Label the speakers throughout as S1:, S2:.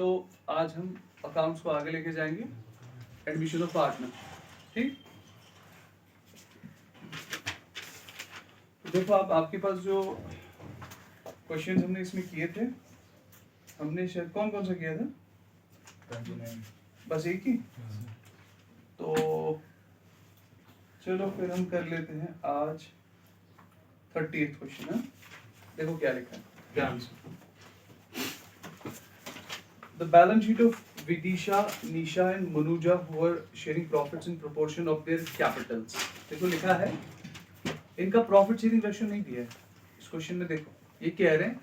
S1: तो आज हम अकाउंट्स को आगे लेके जाएंगे, एडमिशन ऑफ पार्टनर। ठीक, तो देखो आपके पास जो क्वेश्चन हमने इसमें किए थे, हमने शायद कौन कौन सा किया था?
S2: 29।
S1: बस एक ही। तो चलो फिर हम कर लेते हैं आज 30th क्वेश्चन है। देखो क्या लिखा है, ध्यान से। The balance sheet of Vidisha, Nisha and Manuja who were sharing profits in proportion of their capitals. देखो लिखा है, इनका प्रॉफिट शेयरिंग रेशियो नहीं दिया है इस क्वेश्चन में। देखो ये कह रहे हैं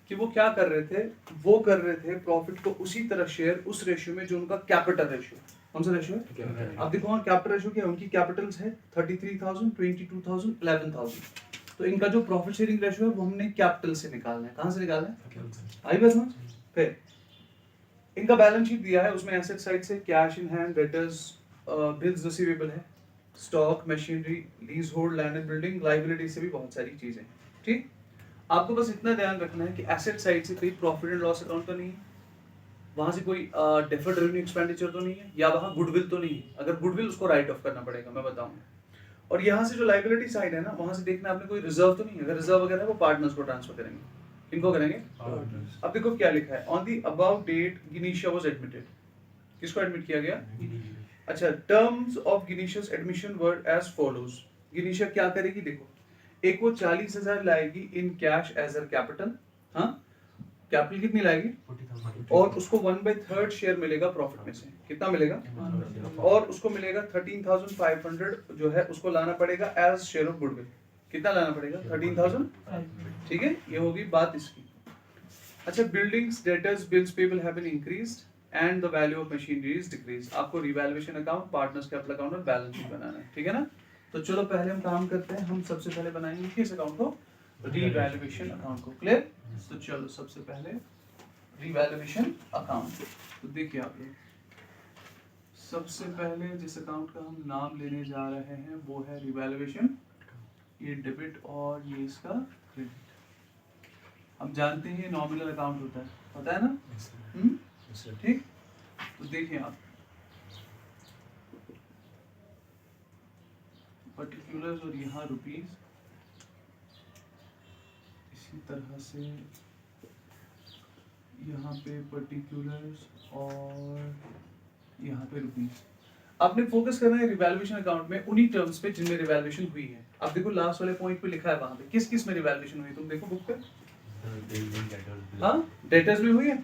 S1: कि वो क्या कर रहे थे, वो कर रहे थे प्रॉफिट को उसी तरह शेयर उस रेशियो में जो उनका कैपिटल रेशियो। कौन सा रेशियो है? अब देखो कैपिटल रेशियो क्या है, उनकी कैपिटल्स है 33,000, 22,000, 11,000। तो इनका जो प्रॉफिट शेयरिंग रेशियो है वो हमने कैपिटल से निकालना है। कहां से निकालना है? आई बात समझ? फिर इनका बैलेंस शीट दिया है, उसमें एसेट साइड से cash in hand, debtors, bills receivable है, stock, machinery, leasehold, land and building, liability से भी बहुत सारी चीजें। ठीक, आपको बस इतना ध्यान रखना है कि एसेट साइड से कोई प्रॉफिट एंड लॉस अकाउंट तो नहीं है, वहां से कोई डेफर्ड रेवेन्यू एक्सपेंडिचर तो नहीं है, या वहां गुडविल तो नहीं है। अगर गुडविल उसको राइट ऑफ करना पड़ेगा, मैं बताऊंगा। और यहाँ से जो लायबिलिटी साइड है ना, वहां से देखना आपने कोई रिजर्व तो नहीं है। अगर रिजर्व वगैरह है वो पार्टनर्स को ट्रांसफर करेंगे। किनको करेंगे? अब देखो क्या लिखा है, ऑन दी अबाउ डेट गिनीशिया वाज एडमिटेड। किसको एडमिट किया गया? अच्छा, टर्म्स ऑफ गिनीशियास एडमिशन वर एज फॉलोज। गिनीशिया क्या करेगी? देखो, एक वो 40,000 लाएगी in cash as a capital. हाँ, कैपिटल कितनी लाएगी?
S2: 40,000।
S1: और उसको 1/3 शेयर मिलेगा प्रॉफिट में से। कितना मिलेगा? और उसको मिलेगा 13,500 जो है उसको लाना पड़ेगा एज शेयर ऑफ गुडविल। कितना लाना पड़ेगा? 13,000। ठीक है, ये होगी बात इसकी। अच्छा, buildings, debtors, bills payable have been increased and the value of machinery is decreased. आपको revaluation account, partners capital account और बैलेंस शीट बनाना है। ठीक है ना? तो चलो पहले हम काम करते हैं। हम सबसे पहले बनाएंगे किस अकाउंट को? रिवैल्यूएशन अकाउंट को। क्लियर? तो चलो सबसे पहले रिवैल्यूएशन अकाउंट। तो देखिए आप लोग, सबसे पहले जिस अकाउंट का हम नाम लेने जा रहे हैं वो है रिवैल्यूएशन। ये डेबिट और ये इसका क्रेडिट। हम जानते हैं नॉमिनल अकाउंट होता है, पता है ना? ठीक, तो देखिए आप, पर्टिकुलर्स और यहाँ रुपीस, इसी तरह से यहाँ पे पर्टिकुलर्स और यहाँ पे रुपीस। आपने फोकस करना है रिवैल्यूएशन अकाउंट में उन्हीं टर्म्स पे जिनमें रिवैल्यूएशन हुई है। अब देखो लास्ट वाले पॉइंट पे लिखा है वहां पे किस किस में रिवैल्यूएशन हुई, तुम देखो बुक पे। हाँ, डेटर्स में हुई है।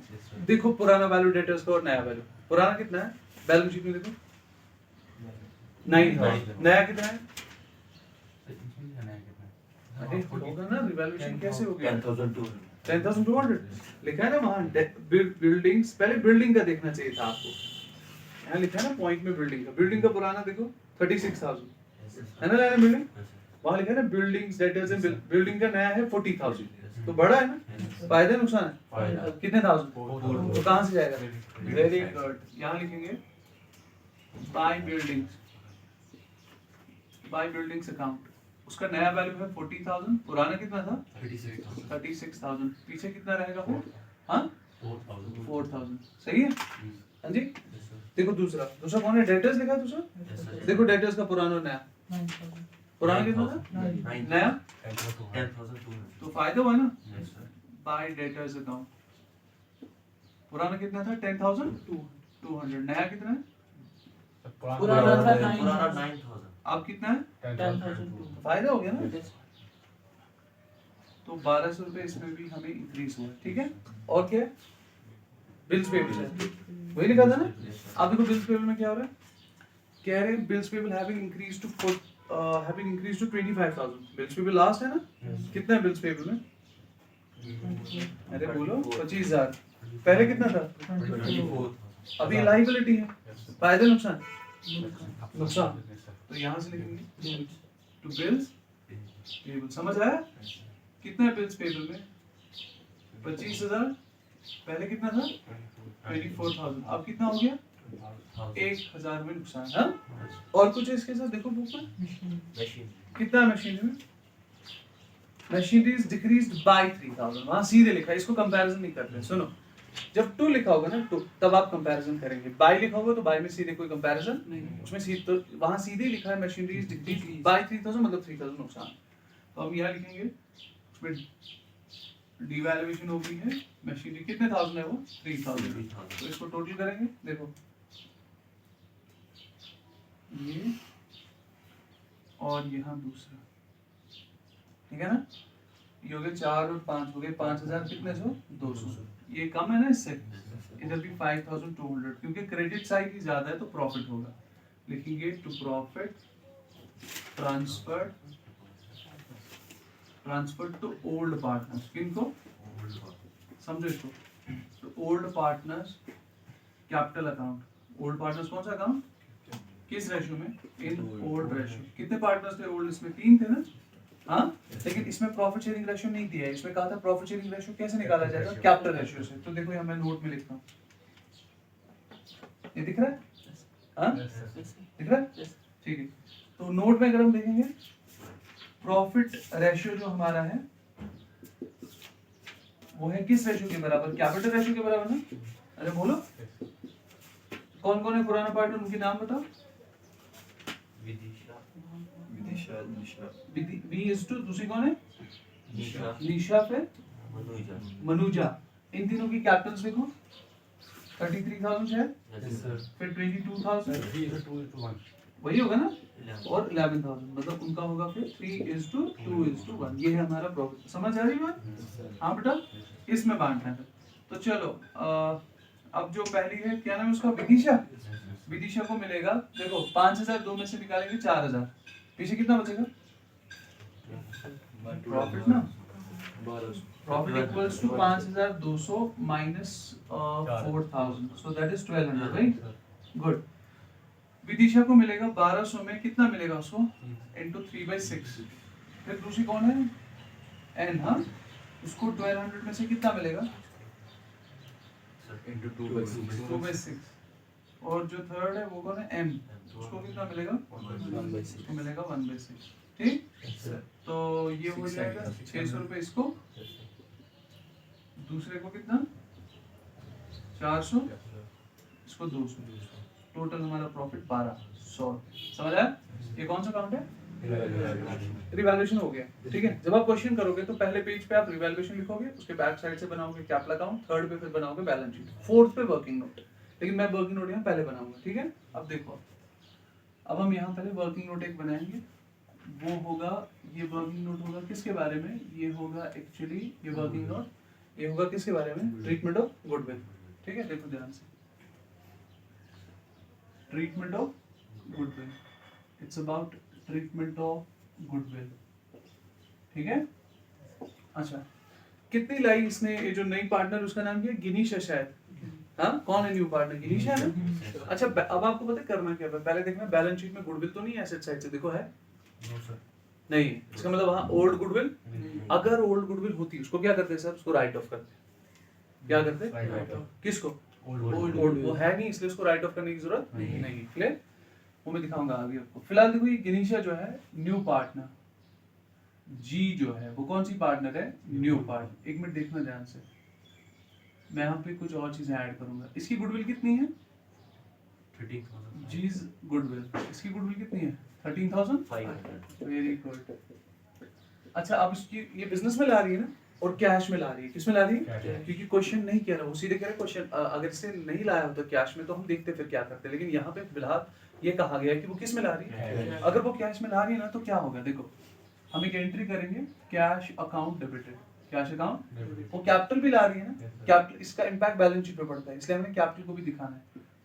S1: देखो पुराना वैल्यू डेटर्स का और नया वैल्यू। पुराना कितना है बैलेंस शीट में? देखो 9,000। नया कितना है? अरे होगा ना, रिवैल्यूएशन कैसे हो गया? 10,200 लिखा है ना वहां। बिल्डिंग्स, पहले बिल्डिंग का देखना चाहिए था आपको। यहाँ लिखा है ना पॉइंट में बिल्डिंग का। बिल्डिंग का पुराना देखो 36,000 है ना, नया बिल्डिंग। वहां लिखा है ना बिल्डिंग्स, डेटर्स एंड बिल्डिंग का नया है 40,000। तो बड़ा है ना, फायदा नुकसान है? कितने थाउजेंड? तो कहां से जाएगा? वेरी गुड, यहाँ लिखेंगे by buildings, by buildings account. उसका नया वैल्यू है 40,000, पुराना कितना था? 36,000। पीछे कितना रहेगा फिर? हाँ, 4,000। सही है? हाँ जी। देखो दूसरा कौन है? डेटर्स लिखा है दूसरा। देखो डेटर्स का पुराना और नया। पुराना कितना था? नया
S2: 10,200।
S1: तो फायदा हुआ ना। Bye debtors account. पुराना कितना था? 10,200। नया कितना है?
S2: पुराना 9,000।
S1: अब कितना है?
S2: 10,000।
S1: फायदा हो गया ना। तो 1,200 रुपए इसमें भी हमें इंक्रीज हुआ। ठीक है, और क्या है? बिल्स पेबल है, वही लिखा था ना। अब देखो बिल्स पेबल में क्या हो रहा है, कह रहे हैं bills payable having increase to 25,000। Bills payable last है ना। कितना है बिल्स पेबल में? अरे बोलो 25,000। पहले कितना था? अभी लायबिलिटी है। फायदा नुकसान? नुकसान। तो यहाँ से लिखेंगे टू बिल्स पेबल। समझ आया? कितना है बिल्स पेबल में? 25,000। पहले कितना था? 24,000। अब कितना हो गया? 1,000 में नुकसान। हाँ, और कुछ है इसके साथ? देखो बुक में कितना है मशीनरी में? Machinery is decreased bye 3,000। वहां सीधे लिखा है, इसको कंपैरिजन नहीं करते। सुनो, जब टू लिखा होगा ना टू, तब आप कंपैरिजन करेंगे। बाय लिखा होगा तो बाय में सीधे कोई कंपैरिजन
S2: नहीं।
S1: उसमें सीधे तो वहां सीधे ही लिखा है मशीनरी इज डिक्रीज बाय 3000 मतलब 3000 नुकसान। तो हम यहाँ लिखेंगे उसमें डिवैल्यूएशन हो गई है मशीनरी कितने थाउजेंड है वो 3000। तो इसको टोटल करेंगे देखो ये और यहाँ दूसरा, ठीक है ना, ये हो गए 4 और 5 हो गए 5000 कितने सौ 200। ये कम है ना इससे, इधर भी 5200 क्योंकि क्रेडिट साइड ही ज्यादा है तो प्रॉफिट होगा। लिखेंगे to profit transfer to old partners, किनको समझो इसको, तो old partners capital account. Old partners कौन सा अकाउंट, किस रेशियो में, इन ओल्ड रेशियो। कितने पार्टनर्स थे ओल्ड, इसमें 3 थे ना, हाँ, लेकिन इसमें प्रॉफिट शेयरिंग रेशियो नहीं दिया है। इसमें कहा था प्रॉफिट शेयरिंग रेशियो कैसे निकाला जाएगा, कैपिटल रेशियो से। तो देखो यहाँ मैं नोट में लिखता हूँ, ये दिख रहा है, हाँ दिख रहा है, ठीक है। तो नोट में अगर हम देखेंगे प्रॉफिट रेशियो जो हमारा है वो है किस रेशियो के बराबर, कैपिटल रेशियो के बराबर ना। अरे बोलो कौन कौन है पुराना पार्टनर, उनके नाम बताओ। वी इज टू, दूसरी कौन है निशा, फिर मनुजा। इन तीनों की कैपिटल्स देखो 33,000 है, फिर 22,000 वही होगा ना, और 11,000 मतलब उनका होगा फिर 3:2:1। ये है हमारा प्रॉफिट। समझ आ रही है बात, हाँ बेटा, इसमें बांटना है। तो चलो अब जो पहली है क्या नाम है उसका, विदिशा। विदिशा को मिलेगा देखो 5,000 दो में से निकालेंगे 4,000, पीछे कितना बचेगा प्रॉफिट ना, profit equals to 5,200 minus 4,000, so that is 1,200, right, good. Vidisha को मिलेगा 1200 में कितना मिलेगा उसको, इनटू 3/6। फिर दूसरी कौन है एन, हाँ, उसको 1200 में से कितना मिलेगा
S3: into 2/6
S1: 2/6। और जो थर्ड है वो कौन है एम, उसको कितना मिलेगा
S3: 1/6
S1: उसको मिलेगा 1/6, ठीक। तो ये हो जाएगा 600 रुपए इसको, दूसरे को कितना 400, इसको 200, टोटल हमारा प्रॉफिट 1200। समझ आया, ये कौन सा अकाउंट है, रिवैल्यूएशन हो गया, ठीक है। जब आप क्वेश्चन करोगे तो पहले पेज पे आप रिवैल्यूएशन लिखोगे, उसके बैक साइड से बनाओगे कैपिटल अकाउंट, थर्ड पे फिर बनाओगे बैलेंस शीट, फोर्थ पे वर्किंग नोट। लेकिन मैं वर्किंग नोट यहाँ पहले बनाऊंगा, ठीक है। अब देखो, अब हम यहाँ पहले वर्किंग नोट एक बनाएंगे, वो होगा, ये वर्किंग नोट होगा किसके बारे में, ये होगा एक्चुअली ये वर्किंग नोट, ये होगा किसके बारे में, ट्रीटमेंट ऑफ गुडविल, ठीक है। देखो ध्यान से, treatment of goodwill, it's about treatment of goodwill, ठीक है। अच्छा, कितनी लाई इसने, ये जो नई पार्टनर उसका नाम क्या है, गिनीश है शायद, हाँ, कौन है न्यू पार्टनर, गिनीश है ना। अच्छा, अब आपको पता है करना क्या है, पहले देखना बैलेंस शीट में गुडविल तो नहीं है एसेट साइड से, देखो है नहीं, इसका मतलब वहाँ ओल्ड गुडविल, अगर ओल्ड गुडविल होती उसको क्या करते सर, उसको राइट ऑफ करते, क्या करते, किसको, ओल्ड, वो है नहीं इसलिए उसको राइट ऑफ करने की जरूरत नहीं, क्लियर, वो मैं दिखाऊंगा आगे आपको। फिलहाल देखो ये गिनीशा जो है न्यू पार्टनर, जी जो है वो कौन सी पार्टनर है, न्यू पार्टनर। एक मिनट देखना ध्यान से, मैं यहाँ पे कुछ और चीजें ऐड करूंगा। इसकी गुडविल कितनी है,
S2: 13,000
S1: जीज गुडविल, इसकी गुडविल कितनी है 13,500, वेरी गुड। अच्छा, अब इसकी ये बिजनेस में ला रही है ना, और कैश में ला रही है, किस में ला रही है, क्योंकि क्वेश्चन नहीं कह रहा, वो सीधे कह रहा है क्वेश्चन अगर इसे नहीं लाया होता कैश में तो हम देखते फिर क्या करते, लेकिन यहाँ पे फिलहाल ये कहा गया है कि वो किस में ला रही है। अगर वो कैश में ला रही है ना तो क्या होगा, देखो हम एक एंट्री करेंगे, cash account debited, cash account, वो कैपिटल भी ला रही है ना, कैपिटल, इसका इम्पैक्ट बैलेंस शीट पे पड़ता है, इसलिए हमें कैपिटल को भी दिखाना है।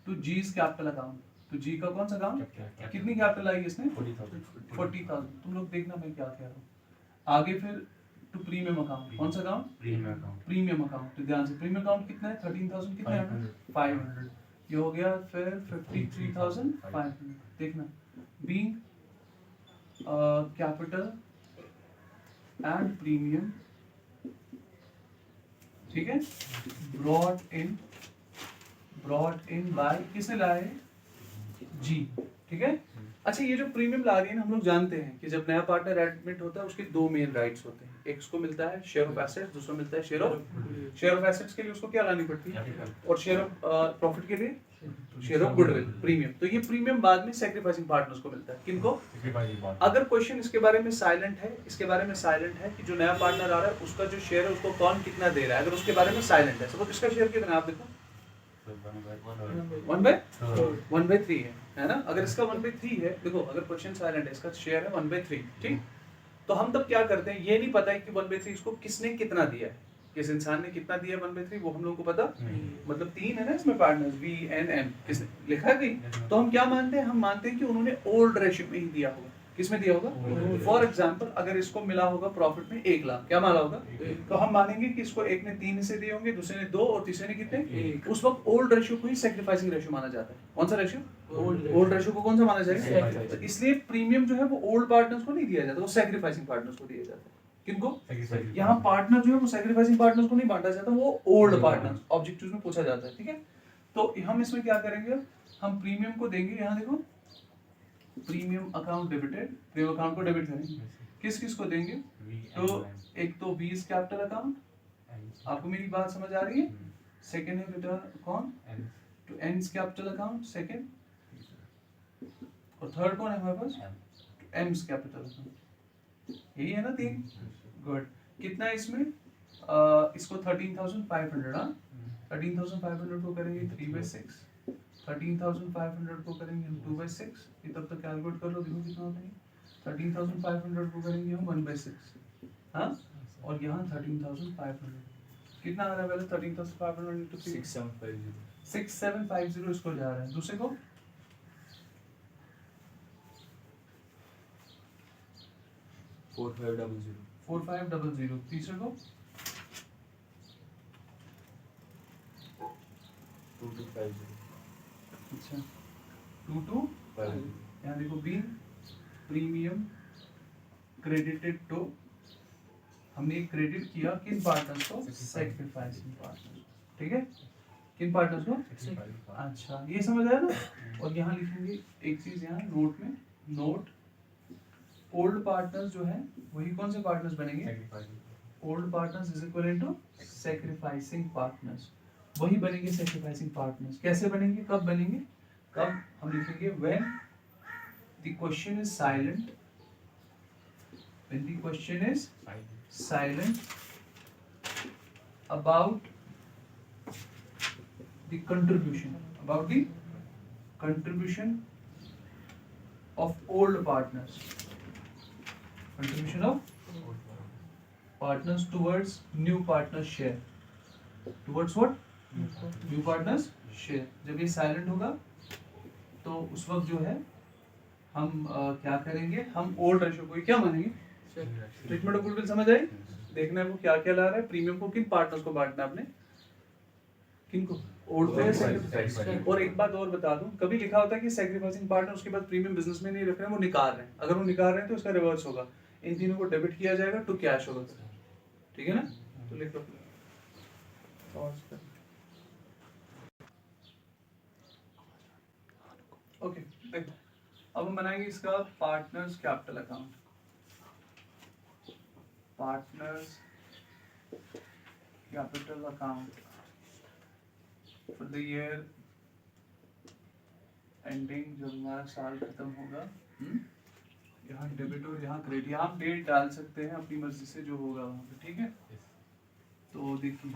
S1: तो जी कैपिटल अकाउंट, तो जी का कौन सा अकाउंट, कितनी कैपिटल आई इसने 40,000। तुम लोग देखना मैं क्या कह रहा हूँ आगे। फिर टू प्रीमियम अकाउंट, कौन सा अकाउंट, प्रीमियम अकाउंट, तो ध्यान से प्रीमियम अकाउंट कितना है 13,000, कितना है 500, ये हो गया। फिर 53,500, देखना बीइंग कैपिटल एंड प्रीमियम, ठीक है, ब्रॉट इन बाय, किसने लाए, जी, ठीक है। अच्छा, ये जो प्रीमियम ला रही है ना, हम लोग जानते हैं कि जब नया पार्टनर एडमिट होता है उसके दो मेन राइट्स होते हैं, एक उसको मिलता है शेयर ऑफ एसेट्स, दूसरा मिलता है शेयर ऑफ एसेट्स के लिए उसको क्या लानी पड़ती है, और शेयर ऑफ प्रॉफिट के लिए शेयर ऑफ गुडविल, प्रीमियम। तो ये प्रीमियम बाद में सैक्रिफाइसिंग पार्टनर्स को मिलता है। किनको? अगर क्वेश्चन इसके बारे में साइलेंट है, इसके बारे में साइलेंट है कि जो नया पार्टनर आ रहा है उसका जो शेयर है उसको कौन कितना दे रहा है, अगर उसके बारे में साइलेंट है, सपोज इसका शेयर कितना है आप देखो 1/3 है ना। अगर इसका 1/3 है, देखो अगर क्वेश्चन साइलेंट है, इसका शेयर है 1/3, ठीक। तो हम तब क्या करते हैं, ये नहीं पता है कि 1/3 इसको किसने कितना दिया है, किस इंसान ने कितना दिया 1/3, वो हम लोगों को पता, मतलब 3 है ना इसमें पार्टनर्स, वी एन एम, किसने लिखा है कहीं, तो हम क्या मानते हैं, हम मानते हैं कि उन्होंने ओल्ड रेशियो में ही दिया होगा। किसमें दिया होगा? फॉर एग्जांपल अगर इसको मिला होगा प्रॉफिट में 1 लाख, क्या माना होगा, तो हम मानेंगे कि इसको एक ने 3 हिस्से दिए होंगे, दूसरे ने 2 और तीसरे ने कितने, उस वक्त ओल्ड रेशियो को ही सैक्रिफाइसिंग रेशियो माना जाता है। कौन सा रेशियो? ओल्ड रेशियो को कौन सा माना जाएगा? तो इसलिए प्रीमियम जो है वो ओल्ड पार्टनर्स को नहीं दिया जाता, वो सैक्रिफाइसिंग पार्टनर्स को दिया जाता है। किनको? यहाँ पार्टनर जो है वो सैक्रिफाइसिंग पार्टनर्स को नहीं बांटा जाता, वो ओल्ड पार्टनर्स ऑब्जेक्टिव्स में पूछा जाता है, ठीक है। तो हम इसमें क्या करेंगे, हम प्रीमियम को देंगे, यहाँ देखो premium account debited, premium account को डेबिट करेंगे, किस किस को देंगे, तो एक तो वीज कैपिटल अकाउंट, आपको मेरी बात समझ आ रही है, सेकंड है बेटा कौन, तो एंड्स कैपिटल अकाउंट सेकंड, और थर्ड कौन है हमारे पास, एम्स कैपिटल अकाउंट, यही है ना 3, गुड। कितना है इसमें, इसको 13,500, हाँ 13,500 को करेंगे 3/6, 13,500 को करेंगे हम 2/6, ये तब तक कैलकुलेट कर लो, देखो कितना होता है, 13,500 को करेंगे हम 1/6, हाँ, और यहाँ 13,500 कितना आ रहा है पहले, 13,500 into 3 6750 इसको जा रहा है, दूसरे को 4500, तीसरे को
S3: 2250,
S1: अच्छा 2250, यहाँ देखो बी प्रीमियम क्रेडिटेड टू, हमने क्रेडिट किया किन पार्टनर्स को, सैक्रिफाइसिंग पार्टनर्स, ठीक है, किन पार्टनर्स को, अच्छा ये समझ आया ना। और यहाँ लिखेंगे एक चीज, यहाँ नोट में, नोट ओल्ड पार्टनर्स जो है वही कौन से पार्टनर्स बनेंगे, old partners is equal to sacrificing partners, वही बनेंगे सैक्रिफाइसिंग पार्टनर्स। कैसे बनेंगे, कब बनेंगे, कब हम लिखेंगे, when the question is silent, when the question is silent about the contribution, about the contribution of old partners, contribution of partners towards new partners share, towards what, new partners share। जब ये silent होगा तो उस वक्त जो है हम क्या करेंगे, हम ओल्ड रेशियो को ही क्या मानेंगे, ट्रीटमेंट ऑफ गुडविल, समझ आई, देखना है वो क्या क्या ला रहा है, प्रीमियम को किन पार्टनर्स को बांटना है आपने, किनको, ओल्ड को या सैक्रिफाइसिंग। और एक बात और बता दूं, कभी लिखा होता है कि सैक्रिफाइसिंग पार्टनर उसके बाद प्रीमियम बिजनेस में नहीं रख रहे हैं, वो निकाल रहे हैं, अगर वो निकाल रहे हैं तो इसका रिवर्स होगा, इन तीनों को डेबिट किया जाएगा टू कैश होगा, ठीक है ना। तो लिख लो ओके, देखो अब हम बनाएंगे इसका partners capital account, partners capital account for the year ending, जब हमारा साल खत्म होगा, यहाँ डेबिट और यहाँ क्रेडिट, यहाँ आप डेट डाल सकते हैं अपनी मर्जी से जो होगा वहाँ पे, ठीक है। तो देखिए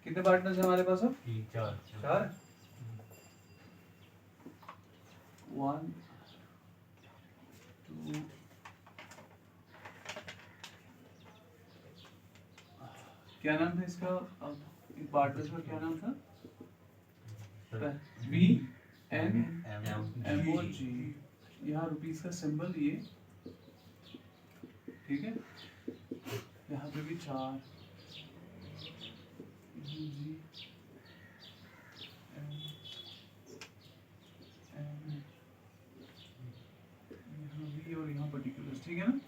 S1: कितने पार्टनर्स हैं हमारे पास अब, 4, 1 2 क्या नाम था इसका, पार्टनर्स का क्या नाम था, वी एन एम ओ जी, यहाँ रुपीस का सिंबल ये, ठीक है, यहाँ पे भी 4 जी और यहाँ पर्टिकुलर्स, ठीक है ना।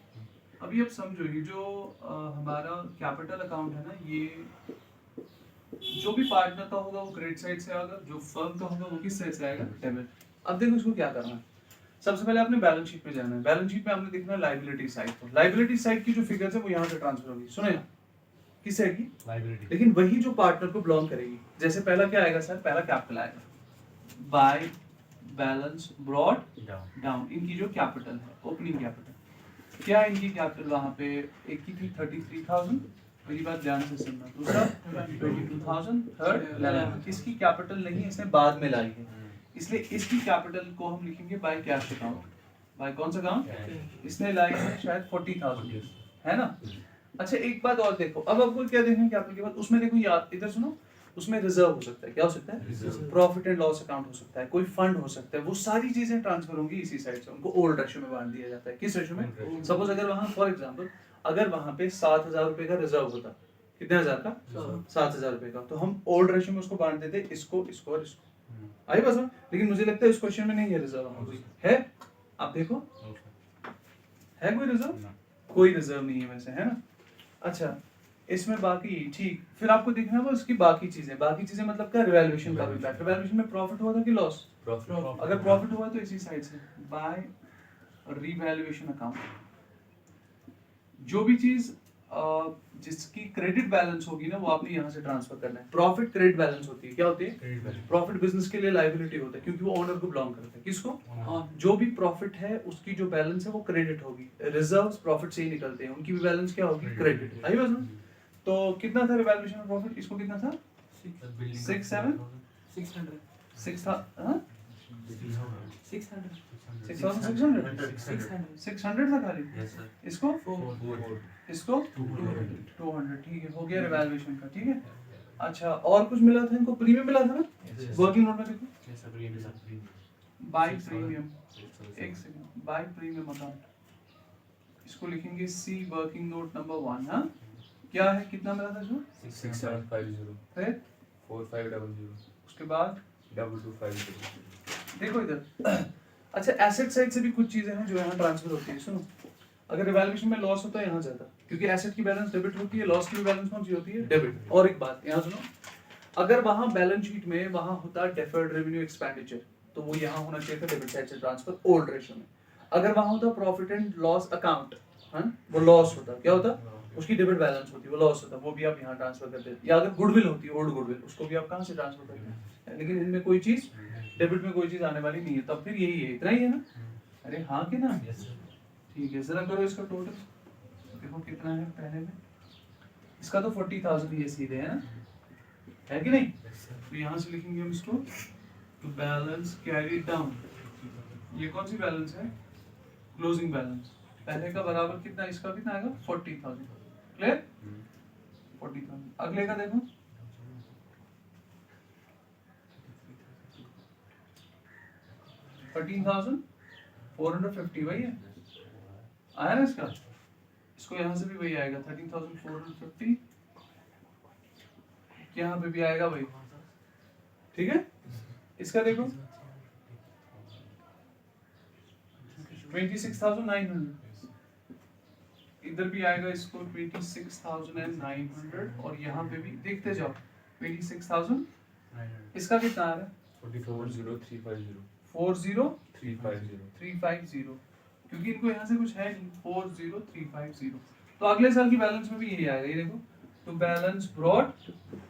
S1: अभी अब समझो, ये जो हमारा कैपिटल अकाउंट है ना, ये जो भी पार्टनर का होगा वो क्रेडिट साइड से आएगा, जो फर्म का होगा वो किस साइड से आएगा, डेबिट। अब देखो इसको क्या करना है। सबसे पहले आपने बैलेंस शीट में जाना है। बैलेंस शीट में आपने देखना है लायबिलिटी साइड को। लायबिलिटी साइड की जो फिगर्स है वो यहाँ से ट्रांसफर होगी। सुनो यहाँ किस साइड की,
S2: लाइबिलिटी।
S1: लेकिन वही जो पार्टनर को बिलोंग करेगी। जैसे पहला क्या आएगा सर, पहला कैपिटल आएगा, by balance brought
S2: down.
S1: Down. इनकी जो कैपिटल है, ओपनिंग कैपिटल क्या है इनकी कैपिटल, वहां पे एक की थी 33,000, मेरी बात ध्यान से सुनना। दूसरा 22,000, थर्ड 11। इसकी कैपिटल नहीं, इसने बाद में लाई है, इसलिए इसकी कैपिटल को हम लिखेंगे बाय कैश अकाउंट। बाय कौन सा अकाउंट, इसने लाई है शायद 40,000, है ना। अच्छा एक बात और देखो, अब आपको क्या देखना है कैपिटल के बाद, उसमें देखो याद, इधर सुनो, उसमें रिजर्व हो सकता है, क्या हो सकता है, प्रॉफिट एंड लॉस अकाउंट हो सकता है, कोई फंड हो सकता है, वो सारी चीजें ट्रांसफर होंगी इसी साइड से। उनको ओल्ड रेशियो में बांट दिया जाता है। किस रेशियो में, सपोज अगर वहां फॉर एग्जांपल अगर वहां पे 7,000 रुपए का रिजर्व होता, कितने हजार का, 7,000 रुपए का, तो हम ओल्ड रेशियो में उसको बांट देते, इसको इसको और इसको। आई बस। लेकिन मुझे लगता है इस क्वेश्चन में नहीं है रिजर्व, है आप देखो है कोई रिजर्व, कोई रिजर्व नहीं है वैसे, है ना। अच्छा इसमें बाकी ठीक, फिर आपको देखना है वो इसकी बाकी चीजें मतलब क्या, रिवैल्यूएशन का इम्पैक्ट। रिवैल्यूएशन में प्रॉफिट हुआ था कि लॉस, अगर प्रॉफिट हुआ तो इसी साइड से बाय रिवैल्यूएशन अकाउंट। जो भी चीज जिसकी क्रेडिट बैलेंस होगी ना वो आपने यहाँ से ट्रांसफर करना है। प्रॉफिट क्रेडिट बैलेंस होती है, क्या होती है, प्रॉफिट बिजनेस के लिए लायबिलिटी होता है क्योंकि वो ओनर को बिलोंग करता है। किसको, जो भी प्रॉफिट है उसकी जो बैलेंस है वो क्रेडिट होगी। रिजर्व्स प्रॉफिट से ही निकलते हैं, उनकी भी बैलेंस क्या होगी, क्रेडिट। आई बस। तो कितना था रिवैल्यूएशन ऑफ प्रॉफिट, इसको कितना था, 6 7
S4: 600
S1: 6 था, हाँ
S4: 600
S1: 600 था खाली।
S2: Yes sir.
S1: इसको
S2: 4
S1: इसको 200, ठीक है, हो गया रिवैल्यूएशन का, ठीक है। अच्छा और कुछ मिला था इनको, प्रीमियम मिला था ना, वर्किंग नोट में देखो,
S2: yes sir. Premium
S1: bye premium, एक सेकंड, बाय प्रीमियम अकाउंट, इसको लिखेंगे सी वर्किंग नोट नंबर 1। हाँ क्या है, कितना मिला था जो,
S3: 6750
S1: फिर
S3: 4500
S1: उसके बाद
S3: 2250।
S1: देखो इधर। अच्छा एसेट साइड से भी कुछ चीजें हैं जो यहाँ ट्रांसफर होती है। सुनो अगर रिवैल्यूएशन में लॉस होता है यहाँ जाता, क्योंकि एसेट की बैलेंस डेबिट होती है, लॉस की भी बैलेंस कौन सी होती है, डेबिट। और एक बात यहाँ सुनो, अगर वहाँ बैलेंस शीट में वहाँ होता डेफर्ड रेवेन्यू एक्सपेंडिचर तो वो यहाँ होना चाहिए था डेबिट साइड से ट्रांसफर, ओल्ड रेशियो में। अगर वहाँ होता प्रॉफिट एंड लॉस अकाउंट, वो लॉस होता, क्या होता, उसकी डेबिट बैलेंस होती, वो लॉस होता, वो भी आप यहाँ ट्रांसफर कर देते। या अगर गुडविल होती है, ओल्ड गुडविल, उसको भी आप कहाँ से ट्रांसफर करते हैं। लेकिन इनमें कोई चीज डेबिट में कोई चीज आने वाली नहीं है, तब फिर यही है, इतना ही है ना। अरे हाँ कि ना, ठीक है। जरा करो इसका टोटल, देखो कितना है पहले में, इसका तो 40,000 ही है सीधे, है ना, है कि नहीं। तो यहाँ से लिखेंगे हम इसको, तो बैलेंस कैरी डाउन, ये कौन सी बैलेंस है, क्लोजिंग बैलेंस, पहले का बराबर कितना, इसका कितना आएगा 40,000, क्लियर 40,000। अगले का देखो 13,450, वही है, आया ना इसका, इसको यहाँ से भी वही आएगा 13,450, यहाँ पे भी आएगा वही, ठीक है। इसका देखो 26,900, इधर भी आएगा इसको 26,900, और यहाँ पे भी देखते जाओ 26,000, इसका कितना आ रहा है
S3: 40350
S1: 40350, क्योंकि इनको यहाँ से कुछ है नहीं, 40350। तो अगले साल की बैलेंस में भी यही आएगा, ये देखो, तो बैलेंस ब्रॉड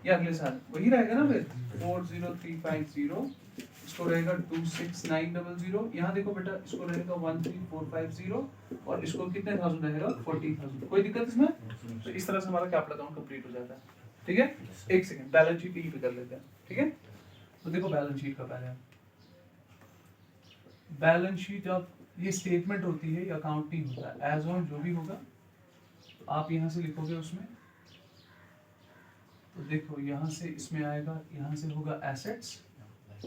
S1: ये अगले साल वही रहेगा ना फिर 40350, इसको रहेगा 26900, यहाँ देखो बेटा इसको रहेगा 13450, और इसको कितने थाउजेंड रहेगा 40,000। कोई दिक्कत इसमें, तो इस तरह से हमारा कैपिटल अकाउंट कंप्लीट हो जाता है, ठीक है। एक सेकंड बैलेंस शीट यही पे कर लेते हैं, ठीक है। तो देखो बैलेंस शीट का पहले, बैलेंस शीट जब ये स्टेटमेंट होती है, ये अकाउंट नहीं होता, एज ऑन जो भी होगा तो आप यहाँ से लिखोगे उसमें, तो देखो यहाँ से इसमें आएगा, यहाँ से होगा एसेट्स,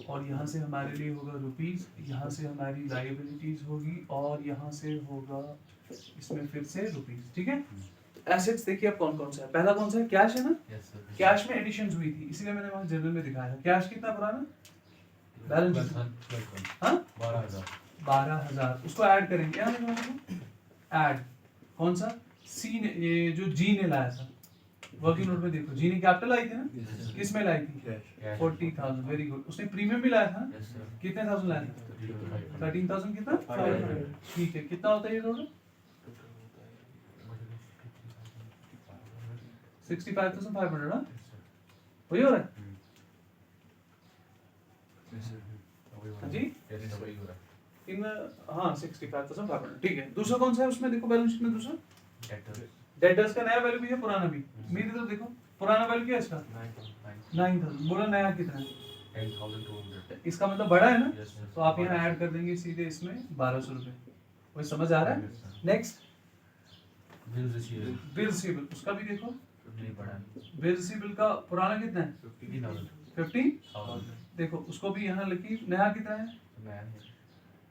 S1: और यहाँ से हमारे लिए होगा रुपीज, यहाँ से हमारी लायबिलिटीज होगी, और यहाँ से होगा इसमें फिर से रुपीज, ठीक है। एसेट्स देखिए अब कौन कौन सा है, पहला कौन सा है, कैश है ना, कैश में एडिशंस हुई थी, इसीलिए मैंने वहाँ जनरल में दिखाया था। कैश कितना पुराना, बैलेंस हाँ 12,000, उसको ऐड करेंगे, क्या ऐड, कौन सा, सी ने, ये जो जी ने लाया था, वर्किंग नोट में देखो जी ने कैपिटल आई थी ना,
S2: Yes, sir.
S1: किस में लाई थी?
S2: Cash.
S1: 40,000, very good. उसने प्रीमियम भी लाया था ना?
S2: Yes, sir.
S1: कितने थाउजेंड लाया था? 13,000 कितना?
S2: 500.
S1: ठीक है, कितना होता है ये टोटल? 65,500 हाँ? वही हो रहा है? हाँ जी? इनमें हाँ 65,500 ठीक है। दूसरा कौन सा है उसमें देखो बैलेंस शीट में दूसरा? डेटर्स का नया वैल्यू भी है, पुराना भी। मेरी तरफ देखो, पुराना वैल्यू क्या है इसका? 9,000। बोला नया कितना है?
S2: 10,200.
S1: इसका मतलब बड़ा है ना?
S2: Yes, sir.
S1: तो आप यहाँ ऐड कर देंगे सीधे इसमें 1,200 रुपए। वही समझ आ रहा है?
S2: Yes, sir.
S1: Next
S2: Bills receivable.
S1: Bill receivable, उसका भी देखो।
S2: नहीं पड़ा.
S1: बिल रिसीवेबल का पुराना कितना है?
S2: 15,000.
S1: 50। देखो उसको भी यहाँ लिखी, नया कितना है?
S2: नया है.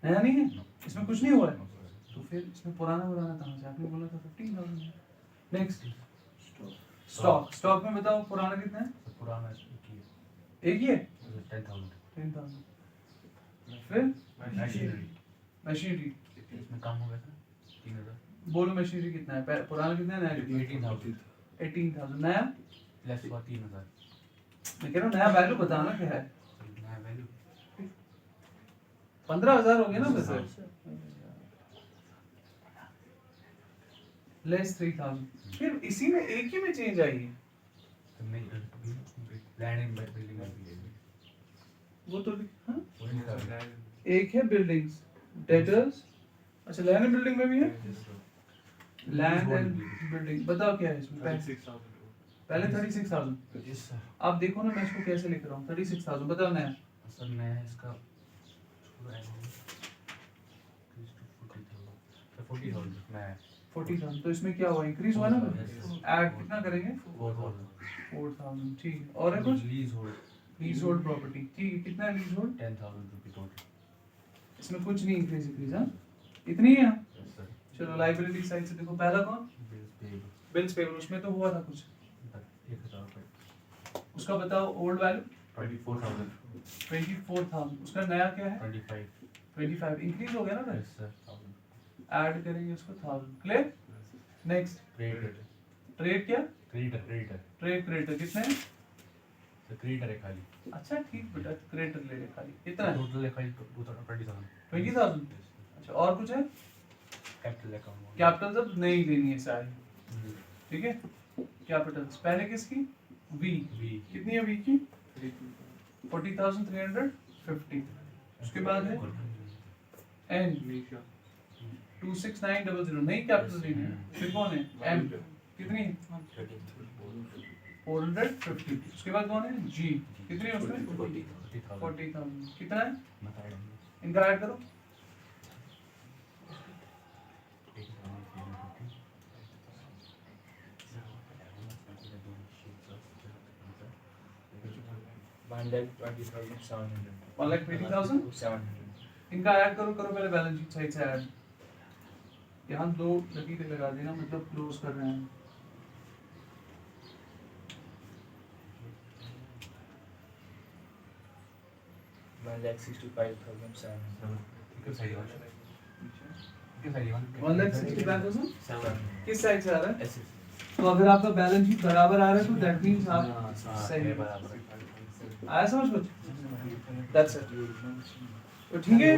S1: नया नहीं है, इसमें कुछ नहीं हुआ है।
S2: No, sir.
S1: तो फिर इसमें पुराना कहाँ से? आपने बोला था 15,000। नेक्स्ट स्टॉक, स्टॉक में बताओ पुराना कितना है?
S2: So, पुराना की
S1: एक ही है?
S2: 10,000.
S1: 10,000। फिर
S2: Machinery.
S1: मशीनरी,
S2: इसमें कम हो गया था 3,000.
S1: बोलो मशीनरी कितना है? पुराना कितना है, नया कितना है?
S2: 18,000.
S1: 18,000। नया
S2: Less हुआ 3,000.
S1: मैं कह रहा हूँ नया वैल्यू बताना क्या है?
S2: नया वैल्यू
S1: 15,000 हो गया ना वैसे। लेस 3,000। फिर इसी में एक ही में चेंज आई है।
S2: लैंड इन बिल्डिंग में भी है.
S1: वो तो हाँ?
S2: वही कर.
S1: एक है बिल्डिंग्स, डेटर्स। अच्छा लैंड एंड बिल्डिंग में भी है? लैंड एंड बिल्डिंग बताओ क्या है इसमें? पहले 36,000।
S2: Yes, sir.
S1: आप देखो ना मैं इसको कैसे लिख रहा हूँ। 36,000 बताओ नया।
S2: सर नया है इसका थोड़ा है 40,000 नया है.
S1: 40,000 तो इसमें क्या हुआ? इंक्रीज हुआ ना? ऐड कितना करेंगे?
S2: 4,000.
S1: 4,000 ठीक है। और है कुछ?
S2: Lease hold
S1: lease hold property ठीक है। कितना है लीज होल्ड?
S2: 10,000 रुपये टोटल.
S1: इसमें कुछ नहीं इंक्रीज इंक्रीज हाँ, इतनी है हाँ?
S2: Yes, sir.
S1: चलो लाइबिलिटी साइड से देखो, पहला कौन?
S2: Bills payable.
S1: बिल्स पेबल, उसमें तो हुआ था कुछ,
S2: 1,000 रुपये.
S1: उसका बताओ ओल्ड वैल्यू
S2: 24,000.
S1: 24,000। उसका नया क्या है?
S2: 25.
S1: 25 इंक्रीज हो गया ना फिर?
S2: Yes, sir. 1,000.
S1: ऐड करेंगे उसको 1000। क्लियर? Next
S2: Creditor.
S1: ट्रेड क्या?
S2: Creditor.
S1: ट्रेड क्रेडिटर कितने हैं?
S2: So creditor है खाली.
S1: अच्छा ठीक बेटा, क्रेडिटर ले ले खाली। कितना है?
S2: Total है खाली 20,000.
S1: 20,000।
S2: Yes, sir.
S1: अच्छा और कुछ है?
S2: Capital account.
S1: कैपिटल जब नहीं देनी है सारी, ठीक है? कैपिटल्स पहले किसकी? वी।
S2: V.
S1: कितनी है वी की? 40,350। उसके बाद है एन 26900, नहीं कैपिटल देनी है। फिर कौन है? एम कितनी है? 450। उसके बाद कौन है? जी कितनी है उसमें? 40,000। कितना है? इनका ऐड करो।
S2: One lakh 20,700.
S1: 1,20,000।
S2: 700.
S1: इनका ऐड करो, करो पहले बैलेंस शीट साइड से ऐड। यहाँ दो लकीरें लगा देना, मतलब क्लोज कर रहे हैं।
S2: One lakh 65,700.
S1: 1,65,000 किस साइड से आ रहा है?
S2: ऐसे.
S1: तो अगर आपका बैलेंस शीट बराबर आ रहा है तो दैट मींस आप सही
S2: बराबर.
S1: आया समझ कुछ? That's it. तो ठीक है।